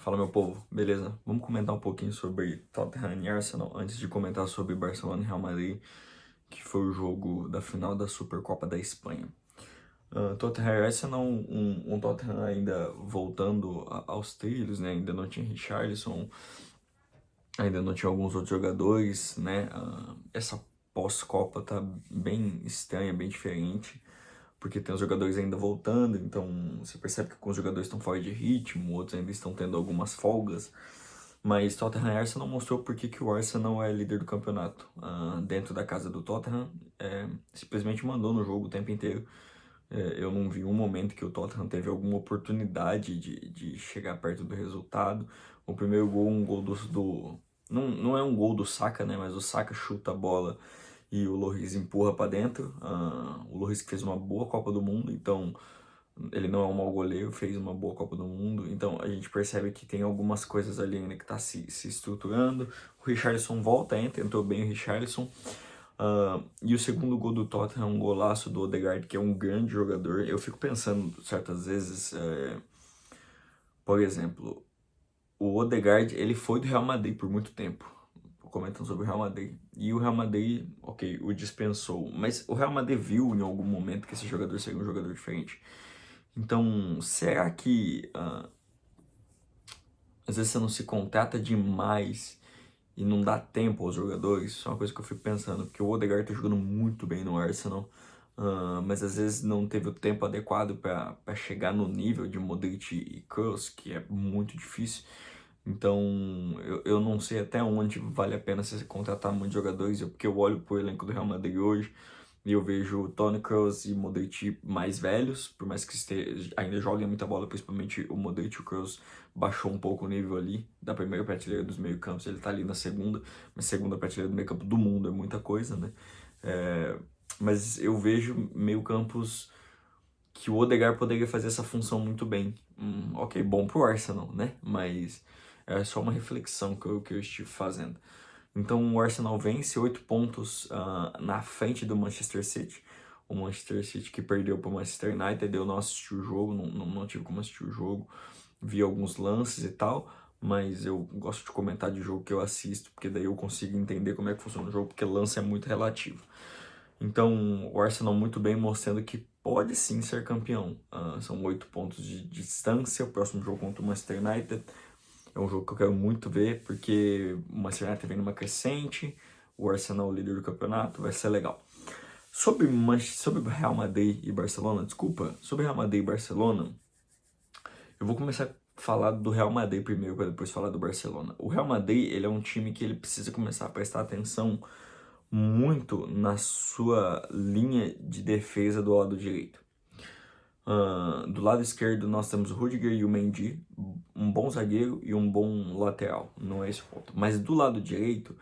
Fala, meu povo, beleza? Vamos comentar um pouquinho sobre Tottenham e Arsenal antes de comentar sobre Barcelona e Real Madrid, que foi o jogo da final da Supercopa da Espanha. Tottenham e Arsenal, um Tottenham ainda voltando aos trilhos, né? Ainda não tinha Richarlison, ainda não tinha alguns outros jogadores, né? Essa pós-Copa tá bem estranha, bem diferente, porque tem os jogadores ainda voltando, então você percebe que alguns jogadores estão fora de ritmo, outros ainda estão tendo algumas folgas. Mas Tottenham e Arsenal mostrou por que o Arsenal é líder do campeonato. Dentro da casa do Tottenham, simplesmente mandou no jogo o tempo inteiro. Eu não vi um momento que o Tottenham teve alguma oportunidade de chegar perto do resultado. O primeiro gol, um gol não é um gol do Saka, né? Mas o Saka chuta a bola e o Lloris empurra para dentro. O Lloris que fez uma boa Copa do Mundo, então ele não é um mau goleiro, fez uma boa Copa do Mundo. Então a gente percebe que tem algumas coisas ali ainda que tá se estruturando. O Richarlison volta, entrou bem o Richarlison. E o segundo gol do Tottenham é um golaço do Odegaard, que é um grande jogador. Eu fico pensando certas vezes, por exemplo, o Odegaard, ele foi do Real Madrid por muito tempo, comentando sobre o Real Madrid. E o Real Madrid, ok, o dispensou, mas o Real Madrid viu em algum momento que esse jogador seria um jogador diferente. Então, será que às vezes você não se contrata demais e não dá tempo aos jogadores? Isso é uma coisa que eu fico pensando, porque o Odegaard tá jogando muito bem no Arsenal, mas às vezes não teve o tempo adequado para chegar no nível de Modric e Kroos, que é muito difícil. Então, eu não sei até onde vale a pena você contratar muitos jogadores, porque eu olho pro elenco do Real Madrid hoje e eu vejo Toni Kroos e Modric mais velhos, por mais que ainda joguem muita bola, principalmente o Modric. O Kroos baixou um pouco o nível ali da primeira prateleira dos meio-campos, ele tá ali na segunda, mas segunda prateleira do meio-campo do mundo é muita coisa, né? Mas eu vejo meio-campos que o Odegaard poderia fazer essa função muito bem. Ok, bom pro Arsenal, né? Mas é só uma reflexão que eu estive fazendo. Então o Arsenal vence 8 pontos na frente do Manchester City. O Manchester City que perdeu para o Manchester United. Eu não assisti o jogo, não tive como assistir o jogo. Vi alguns lances e tal, mas eu gosto de comentar de jogo que eu assisto, porque daí eu consigo entender como é que funciona o jogo, porque lance é muito relativo. Então, o Arsenal muito bem mostrando que pode sim ser campeão. São 8 pontos de distância. O próximo jogo contra o Manchester United é um jogo que eu quero muito ver, porque o Manchester United vem numa crescente, o Arsenal líder do campeonato, vai ser legal. Sobre Real Madrid e Barcelona, sobre Real Madrid e Barcelona, eu vou começar a falar do Real Madrid primeiro, para depois falar do Barcelona. O Real Madrid, ele é um time que ele precisa começar a prestar atenção muito na sua linha de defesa do lado direito. Do lado esquerdo nós temos o Rudiger e o Mendy, um bom zagueiro e um bom lateral, não é esse o ponto. Mas do lado direito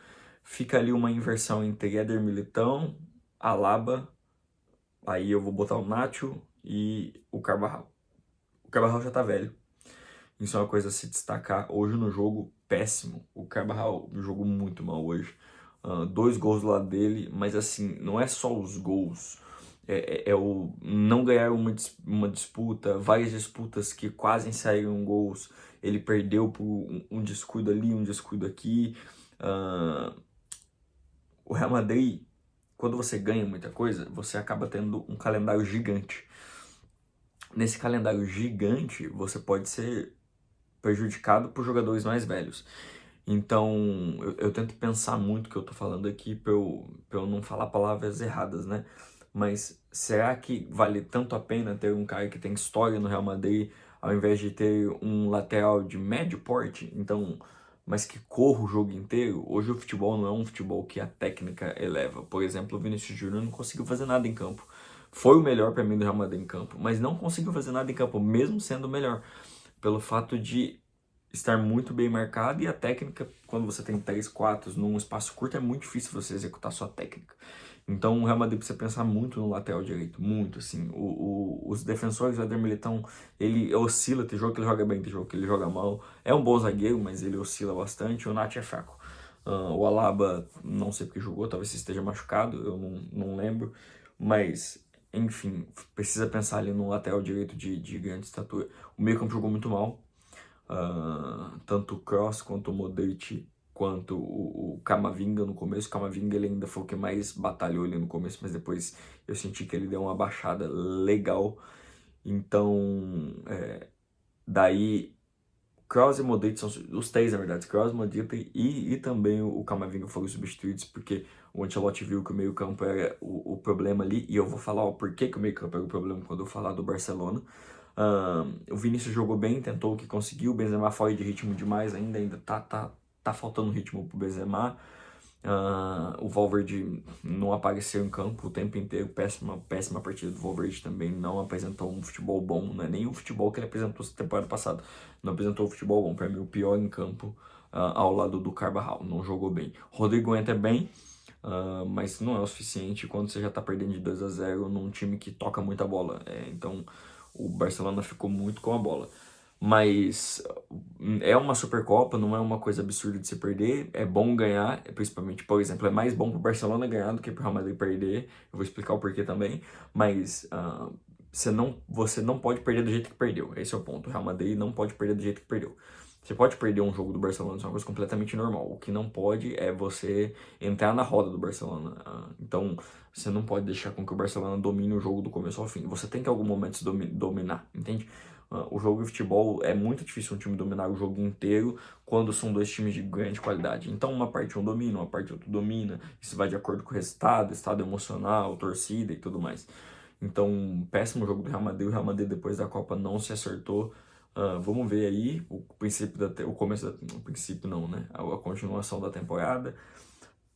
fica ali uma inversão entre Éder Militão, Alaba, aí eu vou botar o Nacho e o Carvajal. O Carvajal já tá velho, isso é uma coisa a se destacar. Hoje no jogo, péssimo, o Carvajal jogou muito mal hoje. 2 gols do lado dele, mas assim, não é só os gols, é o não ganhar uma disputa, várias disputas que quase saíram gols, ele perdeu por um descuido ali, um descuido aqui. O Real Madrid, quando você ganha muita coisa, você acaba tendo um calendário gigante. Nesse calendário gigante, você pode ser prejudicado por jogadores mais velhos. Então, eu tento pensar muito o que eu tô falando aqui pra eu não falar palavras erradas, né? Mas será que vale tanto a pena ter um cara que tem história no Real Madrid, ao invés de ter um lateral de médio porte, então, mas que corra o jogo inteiro? Hoje o futebol não é um futebol que a técnica eleva. Por exemplo, o Vinícius Júnior não conseguiu fazer nada em campo. Foi o melhor para mim do Real Madrid em campo, mas não conseguiu fazer nada em campo, mesmo sendo o melhor, pelo fato de estar muito bem marcado, e a técnica, quando você tem 3, 4 num espaço curto, é muito difícil você executar sua técnica. Então o Real Madrid precisa pensar muito no lateral direito, muito assim. Os defensores, o Éder Militão, ele oscila, tem jogo que ele joga bem, tem jogo que ele joga mal. É um bom zagueiro, mas ele oscila bastante. O Nath é fraco. O Alaba, não sei porque jogou, talvez esteja machucado, eu não lembro. Mas, enfim, precisa pensar ali no lateral direito de grande estatura. O meio campo jogou muito mal. tanto o Kroos quanto o Modric, quanto o Camavinga no começo. O Camavinga ele ainda foi o que mais batalhou ali no começo, mas depois eu senti que ele deu uma baixada legal. Então, daí Kroos e Modric são os três, na verdade. Kroos, Modric e também o Camavinga foram substituídos, porque o Ancelotti viu que o meio-campo era o problema ali, e eu vou falar o porquê que o meio-campo era o problema quando eu falar do Barcelona. O Vinícius jogou bem, tentou o que conseguiu, o Benzema fora de ritmo demais ainda tá faltando ritmo pro Benzema. O Valverde não apareceu em campo o tempo inteiro, péssima partida do Valverde também, não apresentou um futebol bom, não é nem o futebol que ele apresentou na temporada passada, não apresentou um futebol bom, para mim o pior em campo ao lado do Carvajal, não jogou bem. Rodrigo entra bem, mas não é o suficiente quando você já tá perdendo de 2-0 num time que toca muita bola, então o Barcelona ficou muito com a bola. Mas é uma Supercopa, não é uma coisa absurda de se perder, é bom ganhar, principalmente, por exemplo, é mais bom pro Barcelona ganhar do que pro Real Madrid perder, eu vou explicar o porquê também, mas você não pode perder do jeito que perdeu, esse é o ponto, o Real Madrid não pode perder do jeito que perdeu. Você pode perder um jogo do Barcelona, isso é uma coisa completamente normal, o que não pode é você entrar na roda do Barcelona, então você não pode deixar com que o Barcelona domine o jogo do começo ao fim, você tem que em algum momento se dominar, entende? O jogo de futebol é muito difícil um time dominar o jogo inteiro quando são dois times de grande qualidade. Então uma parte um domina, uma parte outro domina, isso vai de acordo com o resultado, estado emocional, torcida e tudo mais. Então, péssimo jogo do Real Madrid, o Real Madrid depois da Copa não se acertou. Vamos ver aí o princípio o começo o princípio não, né? A continuação da temporada,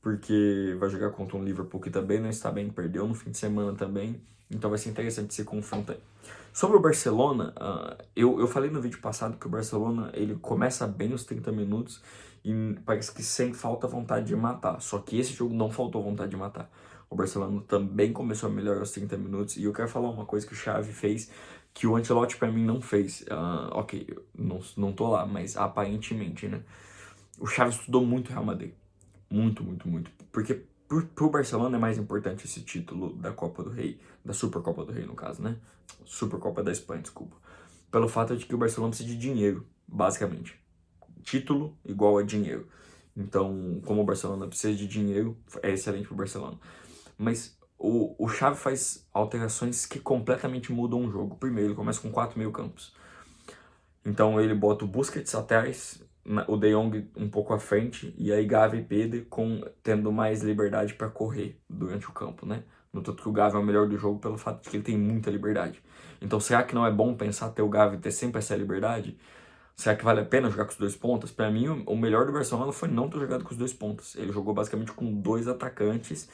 porque vai jogar contra um Liverpool que também não está bem, perdeu no fim de semana também, então vai ser interessante esse confronto aí. Sobre o Barcelona, eu falei no vídeo passado que o Barcelona ele começa bem os 30 minutos e parece que sem falta vontade de matar, só que esse jogo não faltou vontade de matar. O Barcelona também começou a melhorar os 30 minutos e eu quero falar uma coisa que o Xavi fez que o Ancelotti para mim não fez. Ok, não tô lá, mas aparentemente, né? O Xavi estudou muito o Real Madrid. Muito, muito, muito. Porque pro Barcelona é mais importante esse título da Copa do Rei, da Supercopa do Rei, no caso, né? Supercopa da Espanha, desculpa. Pelo fato de que o Barcelona precisa de dinheiro, basicamente. Título igual a dinheiro. Então, como o Barcelona precisa de dinheiro, é excelente pro Barcelona. Mas o Xavi faz alterações que completamente mudam o jogo. Primeiro, ele começa com 4 meio-campos. Então ele bota o Busquets atrás, o De Jong um pouco à frente, e aí Gavi e Pedri tendo mais liberdade para correr durante o campo, né? No tanto que o Gavi é o melhor do jogo pelo fato de que ele tem muita liberdade. Então será que não é bom pensar ter o Gavi ter sempre essa liberdade? Será que vale a pena jogar com os dois pontas? Para mim, o melhor do Barcelona foi não ter jogado com os dois pontas. Ele jogou basicamente com dois atacantes,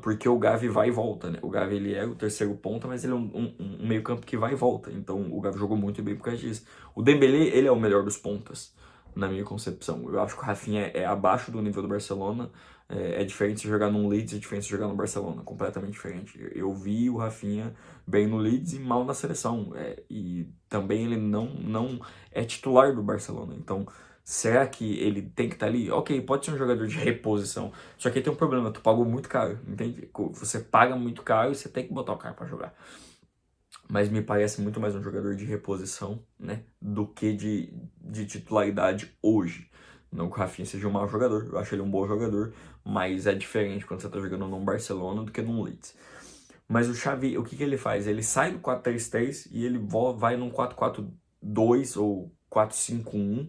porque o Gavi vai e volta, né? O Gavi ele é o terceiro ponta, mas ele é um meio-campo que vai e volta. Então o Gavi jogou muito bem por causa disso. O Dembélé, ele é o melhor dos pontas, na minha concepção. Eu acho que o Rafinha é abaixo do nível do Barcelona. É diferente de jogar num Leeds, é diferente de jogar no Barcelona, completamente diferente. Eu vi o Rafinha bem no Leeds e mal na seleção. E também ele não é titular do Barcelona. Então, será que ele tem que estar ali? Ok, pode ser um jogador de reposição. Só que aí tem um problema, tu pagou muito caro, entende? Você paga muito caro e você tem que botar o cara pra jogar. Mas me parece muito mais um jogador de reposição, né? Do que de titularidade hoje. Não que o Rafinha seja um mau jogador, eu acho ele um bom jogador, mas é diferente quando você tá jogando num Barcelona do que num Leeds. Mas o Xavi, o que ele faz? Ele sai do 4-3-3 e ele vai num 4-4-2 ou 4-5-1,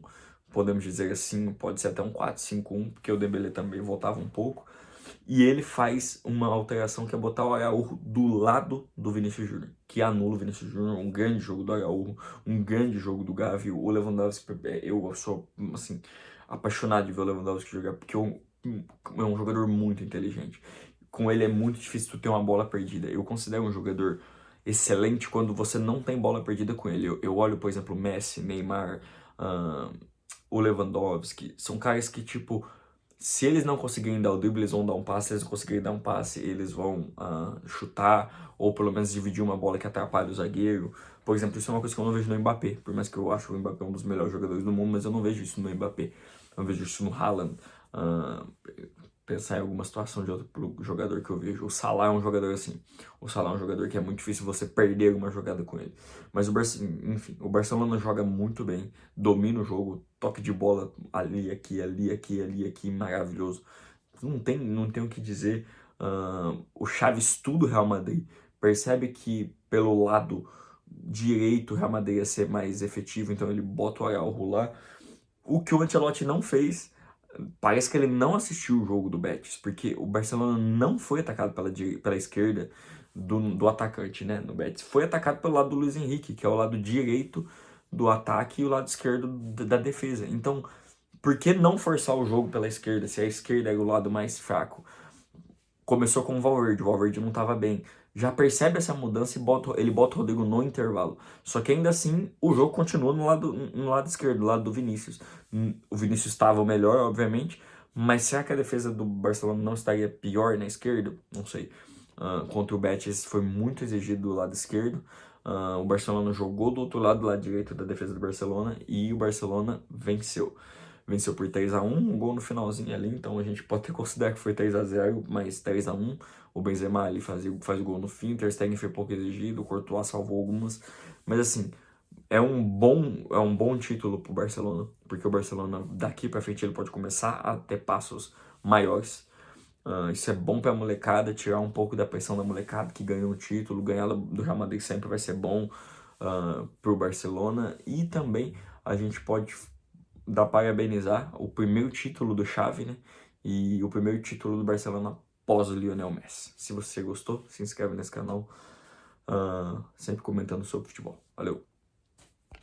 podemos dizer assim, pode ser até um 4-5-1, porque o Dembélé também voltava um pouco. E ele faz uma alteração que é botar o Araújo do lado do Vinícius Júnior, que anula o Vinícius Júnior, um grande jogo do Araújo, um grande jogo do Gavi, o Lewandowski, eu sou, assim, apaixonado de ver o Lewandowski jogar, porque é um jogador muito inteligente. Com ele é muito difícil tu ter uma bola perdida. Eu considero um jogador excelente quando você não tem bola perdida com ele. Eu olho, por exemplo, Messi, Neymar, o Lewandowski, são caras que, tipo, se eles não conseguirem dar o drible, eles vão dar um passe. Se eles não conseguirem dar um passe, eles vão chutar, ou pelo menos dividir uma bola que atrapalhe o zagueiro. Por exemplo, isso é uma coisa que eu não vejo no Mbappé. Por mais que eu acho o Mbappé um dos melhores jogadores do mundo, mas eu não vejo isso no Mbappé. Eu não vejo isso no Haaland. pensar em alguma situação de outro jogador que eu vejo. O Salah é um jogador assim. O Salah é um jogador que é muito difícil você perder uma jogada com ele. Mas enfim, o Barcelona joga muito bem, domina o jogo, toque de bola ali, aqui, ali, aqui, ali, aqui, maravilhoso. Não tem o que dizer. O Xavi estuda o Real Madrid, percebe que pelo lado direito o Real Madrid ia ser mais efetivo, então ele bota o Araujo lá. O que o Ancelotti não fez, parece que ele não assistiu o jogo do Betis, porque o Barcelona não foi atacado pela esquerda do atacante, né, no Betis. Foi atacado pelo lado do Luiz Henrique, que é o lado direito do ataque e o lado esquerdo da defesa. Então, por que não forçar o jogo pela esquerda, se a esquerda é o lado mais fraco? Começou com o Valverde não estava bem. Já percebe essa mudança e ele bota o Rodrigo no intervalo. Só que ainda assim, o jogo continua no lado esquerdo, no lado do Vinícius. O Vinícius estava melhor, obviamente, mas será que a defesa do Barcelona não estaria pior na esquerda? Não sei. Contra o Betis foi muito exigido do lado esquerdo. O Barcelona jogou do outro lado, do lado direito da defesa do Barcelona, e o Barcelona venceu. Venceu por 3-1, um gol no finalzinho ali, então a gente pode até considerar que foi 3-0, mas 3-1. O Benzema ali faz o gol no fim, o Ter Stegen foi pouco exigido, o Courtois salvou algumas, mas assim, é um bom título pro Barcelona, porque o Barcelona daqui pra frente ele pode começar a ter passos maiores. Isso é bom pra molecada, tirar um pouco da pressão da molecada que ganhou o título, ganhar do Real Madrid sempre vai ser bom pro Barcelona, e também a gente pode dar parabenizar o primeiro título do Xavi, né? E o primeiro título do Barcelona pós o Lionel Messi. Se você gostou, se inscreve nesse canal, sempre comentando sobre futebol. Valeu!